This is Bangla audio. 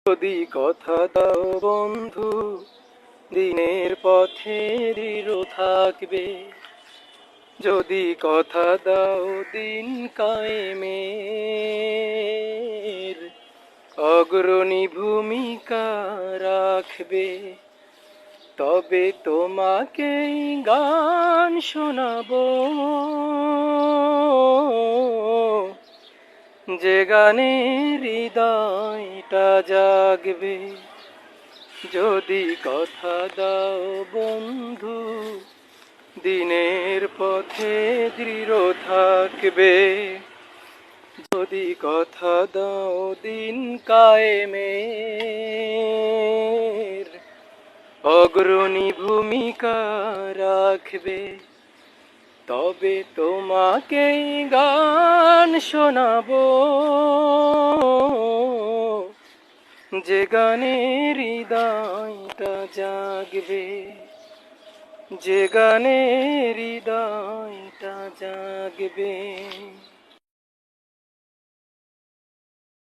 যদি কথা দাও বন্ধু, দিনের পথে দৃঢ় থাকবে। যদি কথা দাও দিন কায়েমের, অগ্রণী ভূমিকা রাখবে। তবে তোমাকেই গান শোনাবো, যে গানে হৃদয়টা জাগবে। যদি কথা দাও বন্ধু, দিনের পথে দৃঢ় থাকবে। যদি কথা দাও দিন কায়েমের, অগ্রণী ভূমিকা রাখবে। তবে তোমাকেই গান শোনাবো, যে গানে হৃদয়টা জাগবে। যে গানে হৃদয়টা জাগবে।